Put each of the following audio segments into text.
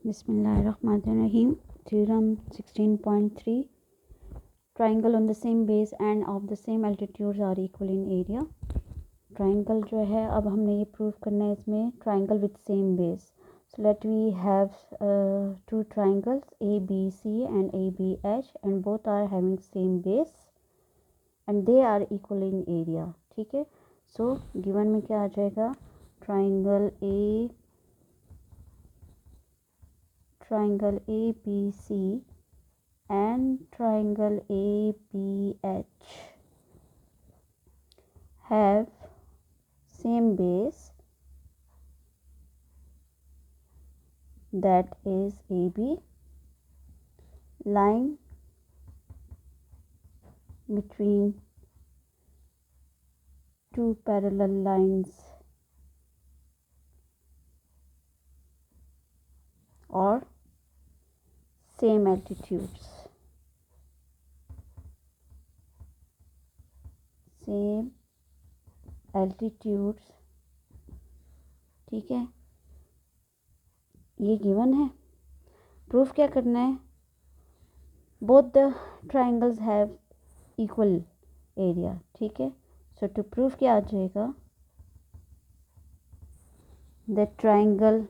Bismillahirrahmanirrahim. Theorem 16.3. Triangle on the same base and of the same altitudes are equal in area. Triangle जो है अब हमने ये prove करना है इसमें triangle with same base. So let we have two triangles ABC and ABH and both are having same base and they are equal in area. ठीक है. So given में क्या आ जाएगा? Triangle ABC and triangle ABH have same base, that is AB. Line between two parallel lines or same altitudes. Same altitudes. ठीक है, ये given है. प्रूफ क्या करना है? Both the triangles have equal area. ठीक है. सो टू प्रूफ क्या आ जाएगा? द ट्राइंगल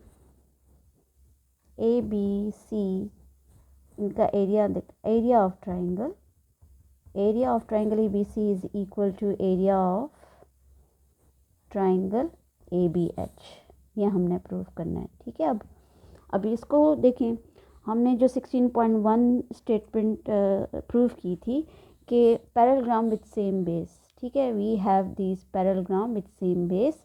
ABC, इनका area of triangle ABC is equal to area of triangle ABH. ये हमने प्रूव करना है. ठीक है. अब इसको देखें. हमने जो 16.1 स्टेटमेंट प्रूव की थी कि पैरेलग्राम विद सेम बेस. ठीक है. We have this parallelogram with same base.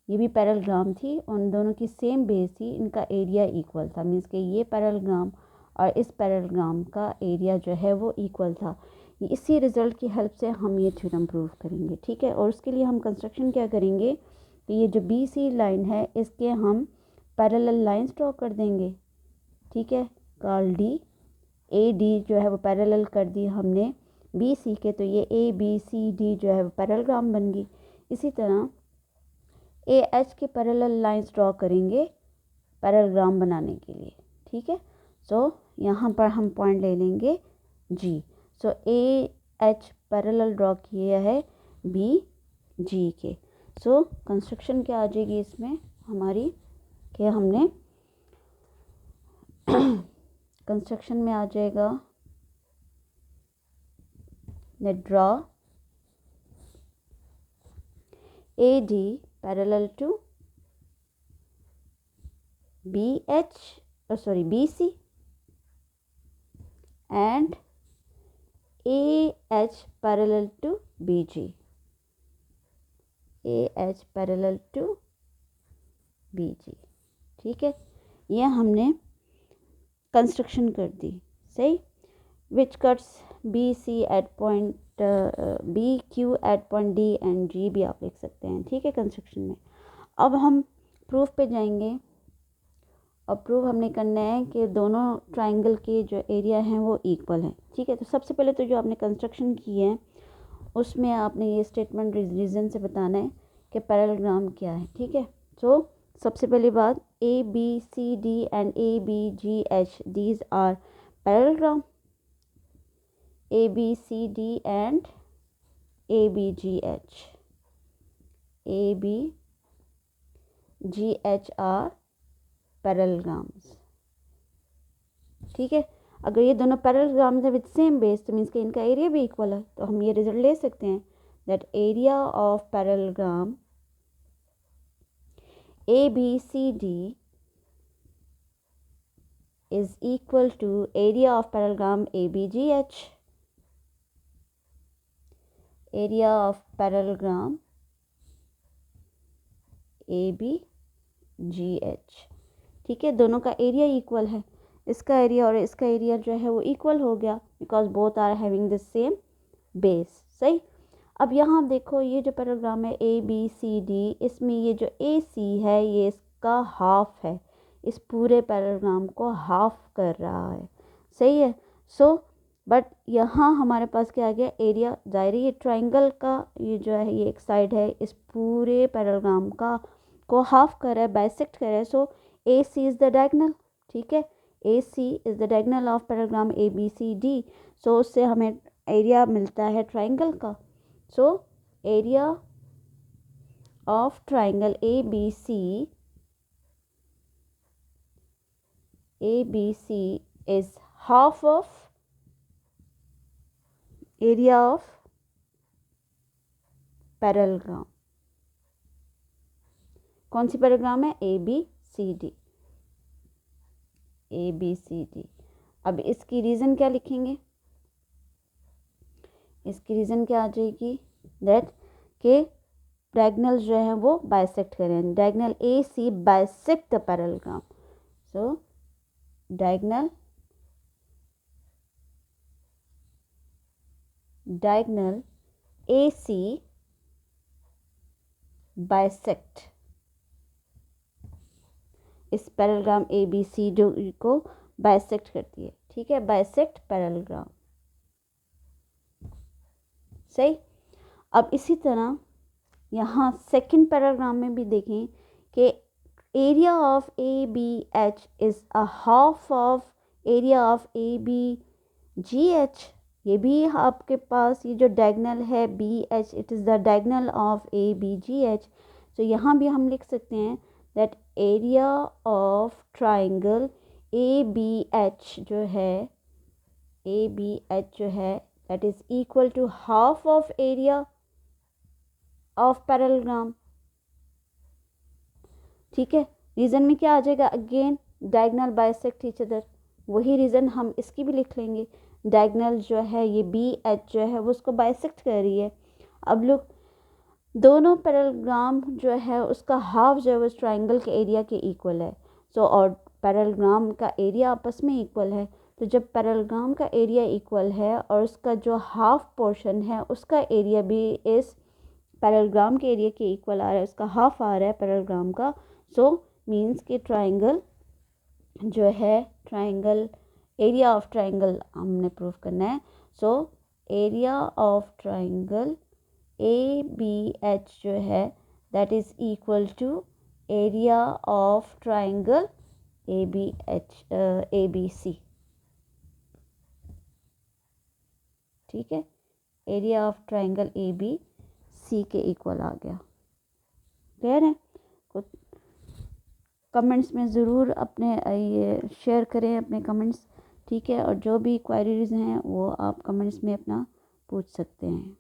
ये भी पैरेलग्राम थी, उन दोनों की सेम बेस थी, इनका एरिया इक्वल था. मीन्स कि ये पैरेलग्राम और इस पैरेलग्राम का एरिया जो है वो इक्वल था. इसी रिज़ल्ट की हेल्प से हम ये थ्योरम प्रूव करेंगे. ठीक है. और उसके लिए हम कंस्ट्रक्शन क्या करेंगे कि ये जो BC लाइन है इसके हम पैरेलल लाइंस ड्रॉ कर देंगे. ठीक है. Call D. AD जो है वो पैरेलल कर दी हमने BC के, तो ये ABCD जो है वो पैरेलग्राम बन गई. इसी तरह AH के पैरेलल लाइंस ड्रॉ करेंगे पैरेलग्राम बनाने के लिए. ठीक है. सो यहाँ पर हम पॉइंट ले लेंगे G. सो AH पैरेलल ड्रॉ किया है BG के. सो कंस्ट्रक्शन क्या आ जाएगी इसमें हमारी कि हमने कंस्ट्रक्शन में आ जाएगा let draw AD parallel to BC and AH parallel to BG. AH parallel to BG. ठीक है. ये हमने कंस्ट्रक्शन कर दी. सही. Which cuts BC at point BQ at point D and G भी आप लिख सकते हैं. ठीक है. कंस्ट्रक्शन में अब हम प्रूफ पे जाएंगे और प्रूफ हमने करना है कि दोनों ट्राइंगल के जो एरिया हैं वो इक्वल हैं. ठीक है. तो सबसे पहले तो जो आपने कंस्ट्रक्शन की है उसमें आपने ये स्टेटमेंट रीज़न से बताना है कि पैरेलग्राम क्या है. ठीक है. तो सबसे पहली बात ABCD and ABGH these are parallelogram. ABCD and ABGH are parallelograms. ठीक है. अगर ये दोनों पैरेलग्राम्स है विद सेम बेस तो मीन्स कि इनका एरिया भी इक्वल है. तो हम ये रिजल्ट ले सकते हैं that area of parallelogram ABCD is equal to area of parallelogram ABGH. Area of parallelogram ABGH. ठीक है. दोनों का एरिया इक्वल है. इसका एरिया और इसका एरिया जो है वो इक्वल हो गया because both are having the same base. सही. अब यहाँ देखो ये जो पैरेलग्राम है ABCD, इसमें ये जो AC है ये इसका हाफ है. इस पूरे पैरेलग्राम को हाफ कर रहा है. सही है. सो बट यहाँ हमारे पास क्या आ गया? एरिया. ज़ाहिर है ये ट्राइंगल का ये जो है ये एक साइड है, इस पूरे पैरेलग्राम का को हाफ कर रहा है, बाइसेक्ट कर रहा है. So AC is the diagonal. ठीक है। A C is the diagonal of parallelogram A B C D. So उससे हमें एरिया मिलता है ट्राइंगल का। So area of triangle A B C is half of area of parallelogram. कौन सी parallelogram है? A B C D, A B C D. अब इसकी रीज़न क्या लिखेंगे? इसकी रीज़न क्या आ जाएगी? दैट के डायगोनल जो है वो बाइसेक्ट करें। Diagonal A C bisect the parallelogram. So diagonal A C bisect इस parallelogram A B C D को बाइसेक्ट करती है, ठीक है। बाइसेक्ट पैरेलग्राम, सही। अब इसी तरह यहाँ सेकंड पैराग्राम में भी देखें कि area of A B H is a half of area of A B G H. ये भी आपके पास ये जो डायगोनल है B H, it is the diagonal of A B G H. तो यहाँ भी हम लिख सकते हैं that area of triangle A B H जो है, ए बी एच जो है that is equal to half of area of parallelogram, ठीक है। रीज़न में क्या आ जाएगा? Again diagonal bisect each other. वही रीज़न हम इसकी भी लिख लेंगे। डायगोनल जो है ये बी एच जो है वो उसको बाइसेक्ट कर रही है। अब लोग दोनों पैरेलग्राम जो है उसका हाफ जो है वो ट्राइंगल के एरिया के इक्वल है। सो और पैरेलग्राम का एरिया आपस में इक्वल है। तो जब पैरेलग्राम का एरिया इक्वल है और उसका जो हाफ पोर्शन है उसका एरिया भी इस पैरेलग्राम के एरिया के इक्वल आ रहा है, उसका हाफ आ रहा है पैरेलग्राम का। सो मीन्स कि ट्राइंगल जो है, ट्राइंगल एरिया ऑफ ट्राइंगल हमने प्रूव करना है। So area of triangle A B H जो है that is equal to area of triangle A B C, ठीक है। Area of triangle A B C के इक्वल आ गया। क्लियर है? कुछ कमेंट्स में ज़रूर अपने ये शेयर करें अपने कमेंट्स, ठीक है। और जो भी क्वेरीज हैं वो आप कमेंट्स में अपना पूछ सकते हैं।